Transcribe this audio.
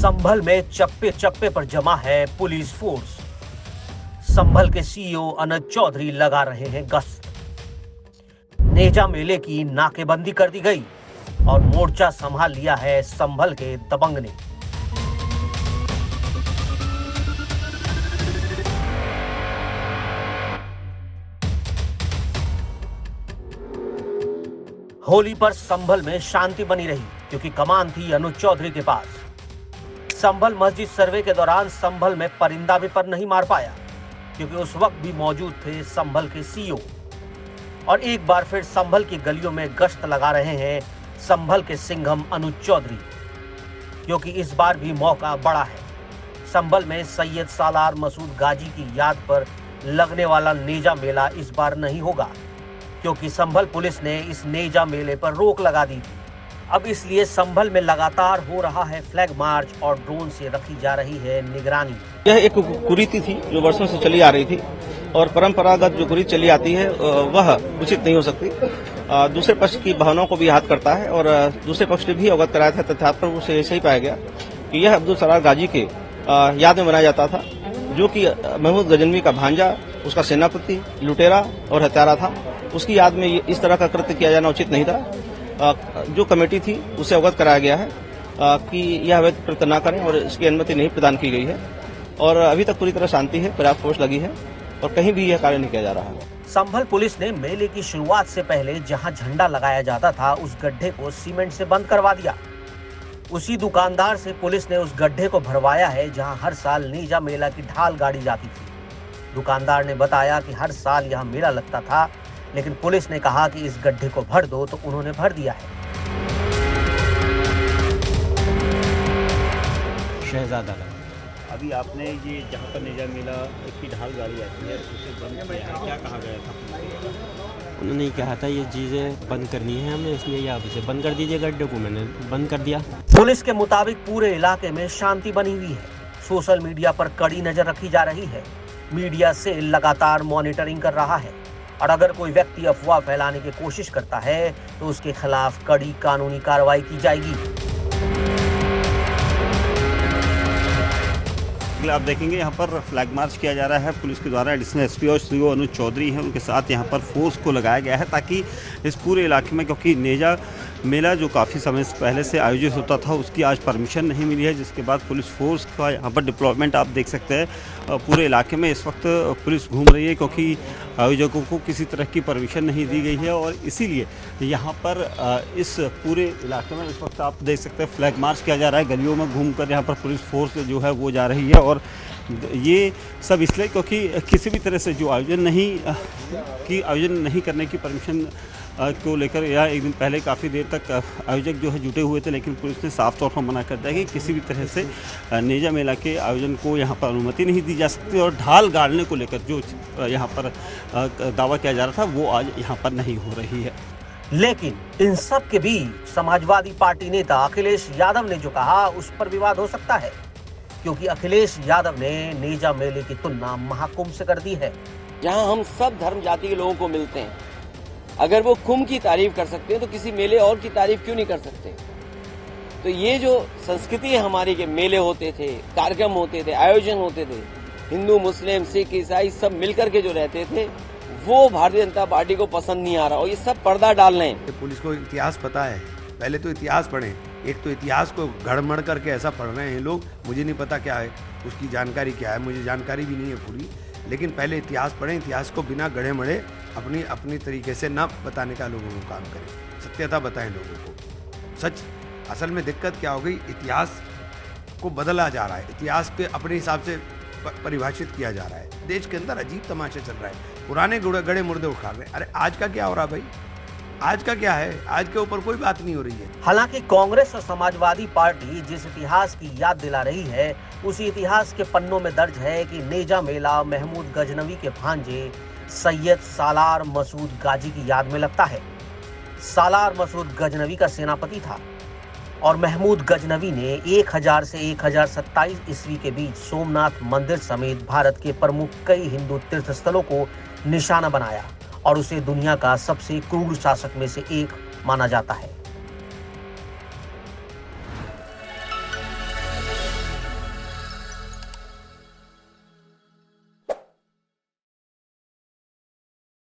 संभल में चप्पे चप्पे पर जमा है पुलिस फोर्स। संभल के सीईओ अनुज चौधरी लगा रहे हैं गश्त। नेजा मेले की नाकेबंदी कर दी गई और मोर्चा संभाल लिया है संभल के दबंग ने। होली पर संभल में शांति बनी रही क्योंकि कमान थी अनुज चौधरी के पास। संभल मस्जिद सर्वे के दौरान संभल में परिंदा भी पर नहीं मार पाया क्योंकि उस वक्त भी मौजूद थे संभल के सीईओ। और एक बार फिर संभल की गलियों में गश्त लगा रहे हैं संभल के सिंघम अनुज चौधरी, क्योंकि इस बार भी मौका बड़ा है। संभल में सैयद सालार मसूद गाजी की याद पर लगने वाला नेजा मेला इस बार नहीं होगा क्योंकि संभल पुलिस ने इस नेजा मेले पर रोक लगा दी थी। अब इसलिए संभल में लगातार हो रहा है फ्लैग मार्च और ड्रोन से रखी जा रही है निगरानी। यह एक कुरीति थी जो वर्षों से चली आ रही थी और परंपरागत जो कुरीति चली आती है वह उचित नहीं हो सकती। दूसरे पक्ष की भावनाओं को भी याद करता है और दूसरे पक्ष ने भी अवगत कराया था तथ्यात्मक रूप से सही पाया गया कि यह अब्दुल सलार गाजी के याद में मनाया जाता था, जो कि महमूद गजनवी का भांजा, उसका सेनापति, लुटेरा और हत्यारा था। उसकी याद में इस तरह का कृत्य किया जाना उचित नहीं था। जो कमेटी थी उसे अवगत कराया गया है कि यह अवैध कृत्य न करें और इसकी अनुमति नहीं प्रदान की गई है और अभी तक पूरी तरह शांति है, पर्याप्त फोर्स लगी है और कहीं भी यह कार्य नहीं किया जा रहा है। संभल पुलिस ने मेले की शुरुआत से पहले जहां झंडा लगाया जाता था उस गड्ढे को सीमेंट से बंद करवा दिया। उसी दुकानदार से पुलिस ने उस गड्ढे को भरवाया है जहां हर साल नेजा मेला की ढाल गाड़ी जाती थी। दुकानदार ने बताया कि हर साल यहां मेला लगता था, लेकिन पुलिस ने कहा कि इस गड्ढे को भर दो तो उन्होंने भर दिया है। शहजादा अभी आपने ये जहाँ पर नेजा मेला की ढाल गाड़ी आती है उसे बंद किया है, क्या कहा गया था? उन्होंने कहा था ये चीज़ें बंद करनी है हमें, इसलिए आप इसे बंद कर दीजिए। गड्ढे को मैंने बंद कर दिया। पुलिस के मुताबिक पूरे इलाके में शांति बनी हुई है। सोशल मीडिया पर कड़ी नजर रखी जा रही है। मीडिया से लगातार मॉनिटरिंग कर रहा है और अगर कोई व्यक्ति अफवाह फैलाने की कोशिश करता है तो उसके खिलाफ कड़ी कानूनी कार्रवाई की जाएगी। आप देखेंगे यहाँ पर फ्लैग मार्च किया जा रहा है पुलिस के द्वारा। एडिशनल एसपी और सीईओ अनुज चौधरी हैं, उनके साथ यहाँ पर फोर्स को लगाया गया है ताकि इस पूरे इलाके में, क्योंकि नेजा मेला जो काफ़ी समय से पहले से आयोजित होता था उसकी आज परमिशन नहीं मिली है, जिसके बाद पुलिस फोर्स का यहाँ पर डिप्लॉयमेंट आप देख सकते हैं। पूरे इलाके में इस वक्त पुलिस घूम रही है क्योंकि आयोजकों को किसी तरह की परमिशन नहीं दी गई है और इसीलिए यहाँ पर इस पूरे इलाके में इस वक्त आप देख सकते हैं फ्लैग मार्च किया जा रहा है। गलियों में घूमकर यहाँ पर पुलिस फोर्स जो है वो जा रही है और ये सब इसलिए क्योंकि किसी भी तरह से जो आयोजन नहीं करने की परमिशन को लेकर या एक दिन पहले काफ़ी देर तक आयोजक जो है जुटे हुए थे, लेकिन पुलिस ने साफ तौर पर मना कर दिया कि किसी भी तरह से नेजा मेला के आयोजन को यहाँ पर अनुमति नहीं दी जा सकती और ढाल गाड़ने को लेकर जो यहाँ पर दावा किया जा रहा था वो आज यहाँ पर नहीं हो रही है। लेकिन इन सब के बीच समाजवादी पार्टी नेता अखिलेश यादव ने जो कहा उस पर विवाद हो सकता है, क्योंकि अखिलेश यादव ने नेजा मेले की तुलना महाकुंभ से कर दी है। जहां हम सब धर्म जाति के लोगों को मिलते हैं, अगर वो कुंभ की तारीफ कर सकते हैं तो किसी मेले और की तारीफ क्यों नहीं कर सकते? तो ये जो संस्कृति है हमारी के मेले होते थे, कार्यक्रम होते थे, आयोजन होते थे, हिंदू मुस्लिम सिख ईसाई सब मिलकर के जो रहते थे, वो भारतीय जनता पार्टी को पसंद नहीं आ रहा और ये सब पर्दा डाल रहे हैं। पुलिस को इतिहास पता है, पहले तो इतिहास पढ़ें। एक तो इतिहास को गड़मड़ करके ऐसा पढ़ रहे हैं लोग, मुझे नहीं पता क्या है उसकी जानकारी क्या है, मुझे जानकारी भी नहीं है पूरी, लेकिन पहले इतिहास पढ़ें। इतिहास को बिना गड़े मड़े अपनी तरीके से ना बताने का लोगों को काम करें, सत्यता बताएं लोगों को सच। असल में दिक्कत क्या हो गई, इतिहास को बदला जा रहा है, इतिहास के अपने हिसाब से परिभाषित किया जा रहा है। देश के अंदर अजीब तमाशा चल रहा है, पुराने गड़े मुर्दे उखाड़ रहे हैं। अरे आज का क्या हो रहा भाई, आज का क्या है? आज के ऊपर कोई बात नहीं हो रही है। हालांकि कांग्रेस और समाजवादी पार्टी जिस इतिहास की याद दिला रही है उसी इतिहास के पन्नों में दर्ज है कि नेजा मेला महमूद गजनवी के भांजे सैयद सालार मसूद गाजी की याद में लगता है। सालार मसूद गजनवी का सेनापति था और महमूद गजनवी ने 1000 से 1027 ईस्वी के बीच सोमनाथ मंदिर समेत भारत के प्रमुख कई हिंदू तीर्थ स्थलों को निशाना बनाया और उसे दुनिया का सबसे क्रूर शासक में से एक माना जाता है।